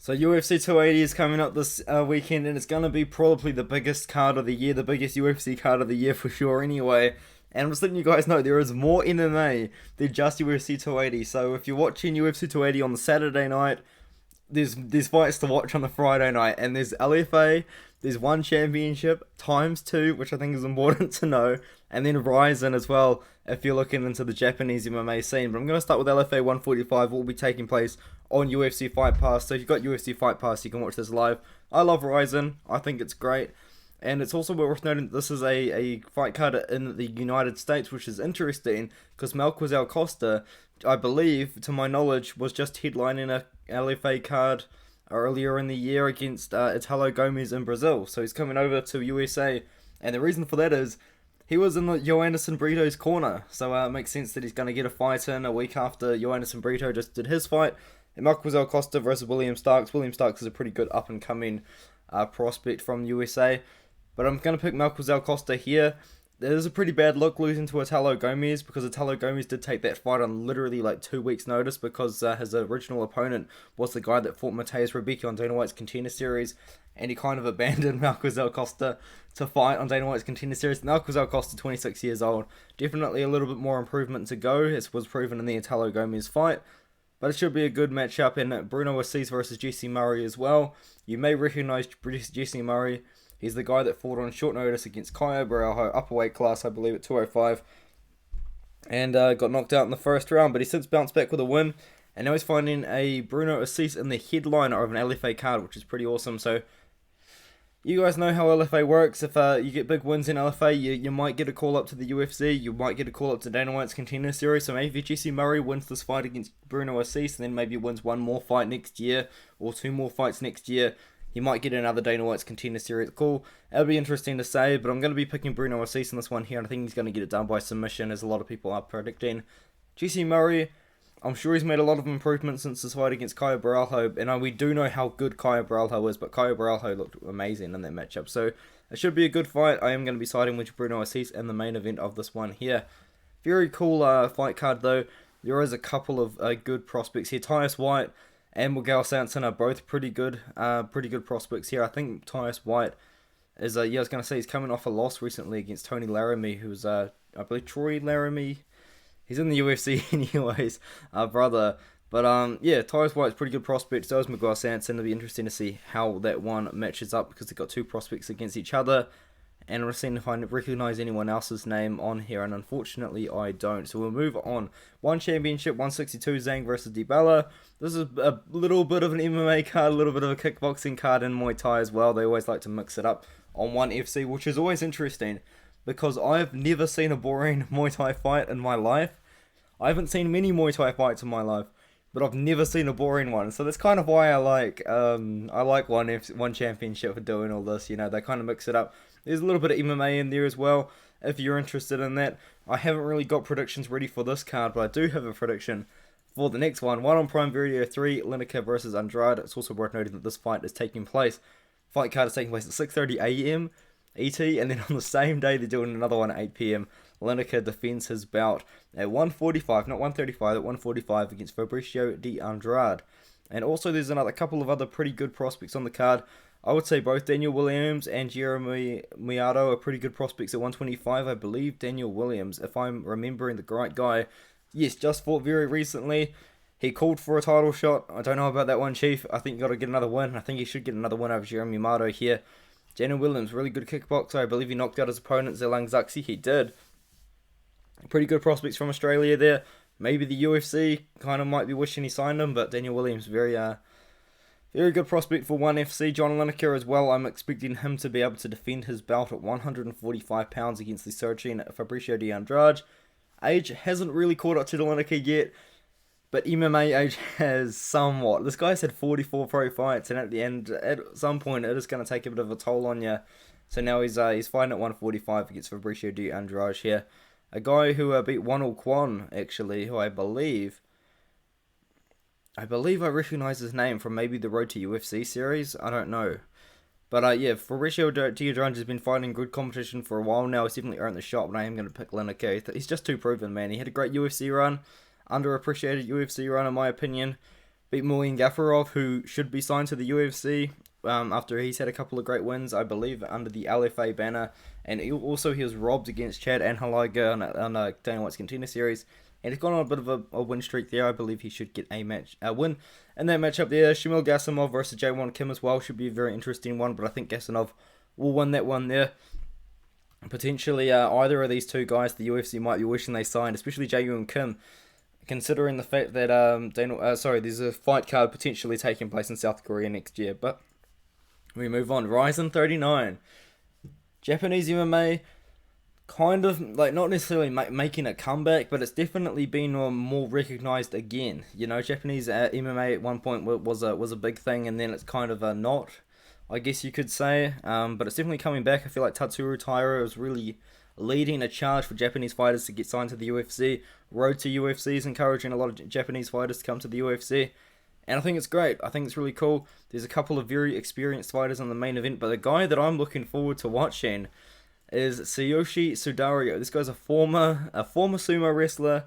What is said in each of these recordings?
So UFC 280 is coming up this weekend, and it's going to be probably the biggest card of the year, the biggest UFC card of the year for sure anyway. And I'm just letting you guys know there is more MMA than just UFC 280. So if you're watching UFC 280 on the Saturday night, there's fights to watch on the Friday night, and there's LFA, there's one championship times two, which I think is important to know, and then RIZIN as well if you're looking into the Japanese MMA scene. But I'm going to start with LFA 145, will be taking place on UFC Fight Pass. So if you've got UFC Fight Pass, you can watch this live. I love RIZIN, I think it's great. And it's also worth noting that this is a fight card in the United States, which is interesting because Marcos Costa, I believe, to my knowledge, was just headlining a LFA card earlier in the year against Italo Gomez in Brazil. So he's coming over to USA, and the reason for that is he was in the Joanderson Brito's corner. So it makes sense that he's going to get a fight in a week after Joanderson Brito just did his fight. And Marcos Costa versus William Starks. William Starks is a pretty good up-and-coming prospect from USA. But I'm going to pick Marcos Costa here. There's a pretty bad look losing to Italo Gomez, because Italo Gomez did take that fight on literally like 2 weeks notice, because his original opponent was the guy that fought Mateus Rebecca on Dana White's Contender Series, and he kind of abandoned Marcos Costa to fight on Dana White's Contender Series. Marcos Costa, 26 years old, definitely a little bit more improvement to go, as was proven in the Italo Gomez fight. But it should be a good matchup. And Bruno Assis versus Jesse Murray as well. You may recognize Jesse Murray. He's the guy that fought on short notice against Caio Borralho, upper weight class, I believe, at 205. And got knocked out in the first round, but he's since bounced back with a win. And now he's finding a Bruno Assis in the headliner of an LFA card, which is pretty awesome. So you guys know how LFA works. If you get big wins in LFA, you might get a call up to the UFC. You might get a call up to Dana White's Contender Series. So maybe Jesse Murray wins this fight against Bruno Assis, and then maybe wins one more fight next year, or two more fights next year. He might get another Dana White's Contender Series call. It'll be interesting to say, but I'm going to be picking Bruno Assis in this one here, and I think he's going to get it done by submission, as a lot of people are predicting. Jesse Murray, I'm sure he's made a lot of improvements since his fight against Caio Borralho, and we do know how good Caio Borralho is, but Caio Borralho looked amazing in that matchup, so it should be a good fight. I am going to be siding with Bruno Assis in the main event of this one here. Very cool fight card though. There is a couple of good prospects here. Tyus White and Miguel Sanson are both pretty good prospects here. I think Tyus White is, I was going to say, he's coming off a loss recently against Tony Laramie, who's, I believe, Troy Laramie. He's in the UFC anyways, brother. But, yeah, Tyus White's pretty good prospect. So is Miguel Sanson. It'll be interesting to see how that one matches up, because they've got two prospects against each other. And we're seeing if I recognize anyone else's name on here, and unfortunately I don't. So we'll move on. One championship, 162, Zhang versus DiBella. This is a little bit of an MMA card, a little bit of a kickboxing card, and Muay Thai as well. They always like to mix it up on one FC, which is always interesting, because I've never seen a boring Muay Thai fight in my life. I haven't seen many Muay Thai fights in my life, but I've never seen a boring one. So that's kind of why I like one championship for doing all this. You know, they kind of mix it up. There's a little bit of MMA in there as well, if you're interested in that. I haven't really got predictions ready for this card, but I do have a prediction for the next one. One on Prime Video 3, Lineker versus Andrade. It's also worth noting that this fight is taking place. Fight card is taking place at 6:30 AM ET, and then on the same day they're doing another one at 8 PM. Lineker defends his bout at 145, not 135, at 145 against Fabricio de Andrade. And also there's another couple of other pretty good prospects on the card. I would say both Daniel Williams and Jeremy Miato are pretty good prospects at 125. I believe Daniel Williams, if I'm remembering the right guy, yes, just fought very recently. He called for a title shot. I don't know about that one, Chief. I think you got to get another win. I think he should get another win over Jeremy Miato here. Daniel Williams, really good kickboxer. I believe he knocked out his opponent, Zelang Zaxi. He did. Pretty good prospects from Australia there. Maybe the UFC kind of might be wishing he signed him, but Daniel Williams, very good prospect for 1FC. John Lineker as well. I'm expecting him to be able to defend his belt at 145 pounds against the Searching Fabricio de Andrade. Age hasn't really caught up to Lineker yet, but MMA age has somewhat. This guy's had 44 pro fights, and at the end, at some point, it is going to take a bit of a toll on you. So now he's fighting at 145 against Fabricio de Andrade here. A guy who beat Wonel Kwon, actually, who I believe I recognize his name from maybe the Road to UFC series. I don't know. But yeah, Fabricio de Andrade has been fighting good competition for a while now. He's definitely earned the shot, but I am going to pick Lineker. He's just too proven, man. He had a great UFC run. Underappreciated UFC run, in my opinion. beat Muin Gafarov, who should be signed to the UFC after he's had a couple of great wins, I believe, under the LFA banner. And he was robbed against Chad Anhaliger on a Dana White's Contender Series. And he's gone on a bit of a win streak there. I believe he should get a win. And that matchup there, Shamil Gasimov versus Jaewon Kim as well, should be a very interesting one. But I think Gasimov will win that one there. Potentially either of these two guys the UFC might be wishing they signed, especially Jaewon Kim, considering the fact that there's a fight card potentially taking place in South Korea next year. But we move on. RIZIN 39. Japanese MMA, kind of, like, not necessarily making a comeback, but it's definitely been more recognized again. You know, Japanese MMA at one point was a big thing, and then it's kind of not, I guess you could say. But it's definitely coming back. I feel like Tatsuro Taira is really leading a charge for Japanese fighters to get signed to the UFC. Road to UFC is encouraging a lot of Japanese fighters to come to the UFC. And I think it's great. I think it's really cool. There's a couple of very experienced fighters on the main event, but the guy that I'm looking forward to watching is Tsuyoshi Sudario. This guy's a former sumo wrestler.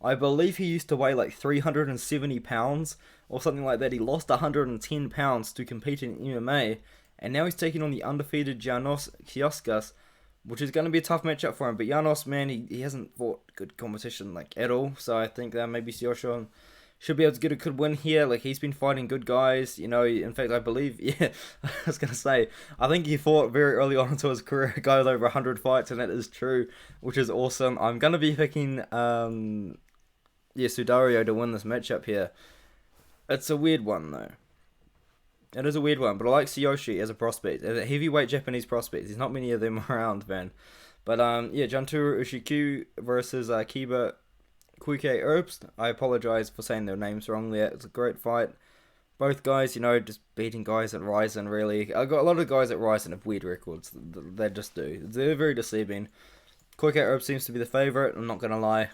I believe he used to weigh like 370 pounds or something like that. He lost 110 pounds to compete in MMA, and now he's taking on the undefeated Janos Kioskas, which is going to be a tough matchup for him. But Janos, man, he hasn't fought good competition like at all, so I think that maybe Tsuyoshi should be able to get a good win here. Like, he's been fighting good guys, you know. In fact, I believe, I was going to say, I think he fought very early on into his career, a guy with over 100 fights, and that is true, which is awesome. I'm going to be picking, Sudario to win this matchup here. It's a weird one, though. It is a weird one, but I like Tsuyoshi as a prospect, as a heavyweight Japanese prospect. There's not many of them around, man. But, Junturu Ushikyu versus Kiba Kuike Herbst. I apologize for saying their names wrong there. It's a great fight. Both guys, you know, just beating guys at RIZIN, really. I got a lot of guys at RIZIN have weird records. They just do. They're very deceiving. Kuike Herbst seems to be the favorite. I'm not going to lie.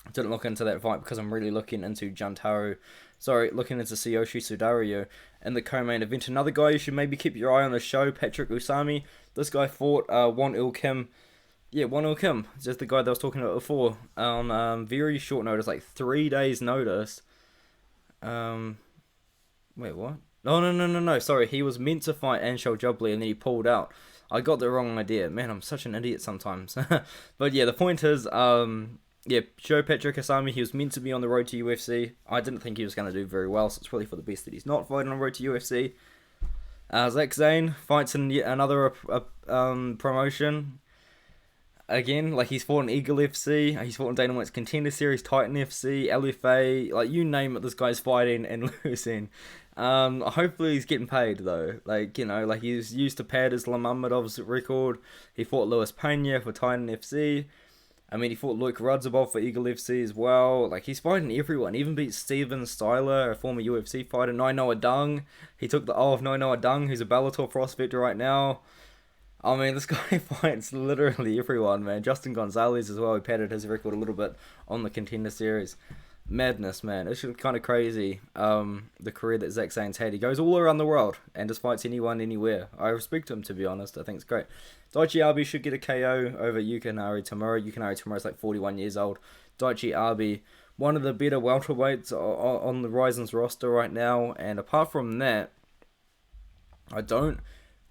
I didn't look into that fight because I'm really looking into Tsuyoshi Sudario in the co-main event. Another guy you should maybe keep your eye on the show, Patrick Usami. This guy fought Won Il Kim. Yeah, Won Il Kim, just the guy that I was talking about before, on very short notice, like 3 days notice. Wait, what? No, sorry, he was meant to fight Anshul Jubbly and then he pulled out. I got the wrong idea. Man, I'm such an idiot sometimes. But yeah, the point is, Joe Patrick Asami, he was meant to be on the road to UFC. I didn't think he was going to do very well, so it's really for the best that he's not fighting on the road to UFC. Zach Zane fights in yet another promotion. Again, like, he's fought in Eagle FC, he's fought in Dana White's Contender Series, Titan FC, LFA, like, you name it, this guy's fighting and losing. Hopefully he's getting paid, though. Like, you know, like, he's used to pad his Lamamedov's record. He fought Luis Pena for Titan FC. I mean, he fought Luke Rudzabov for Eagle FC as well. Like, he's fighting everyone. He even beat Steven Styler, a former UFC fighter. Nainoa Dung. He took the O of Nainoa Dung, who's a Bellator prospector right now. I mean, this guy fights literally everyone, man. Justin Gonzalez as well. He padded his record a little bit on the Contender Series. Madness, man. It's kind of crazy, the career that Zach Zane's had. He goes all around the world and just fights anyone, anywhere. I respect him, to be honest. I think it's great. Daichi Abe should get a KO over Yukinari Tamura. Yukinari Tamura's like 41 years old. Daichi Abe, one of the better welterweights on the RIZIN's roster right now. And apart from that, I don't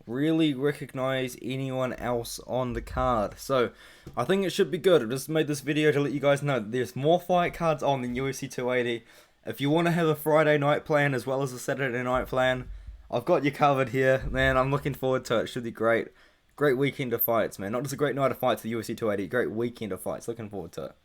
really recognize anyone else on the card, so I think it should be good. I just made this video to let you guys know that there's more fight cards on than UFC 280. If you want to have a Friday night plan as well as a Saturday night plan, I've got you covered here, man. I'm looking forward to it. It should be great weekend of fights, man. Not just a great night of fights to UFC 280, great weekend of fights. Looking forward to it.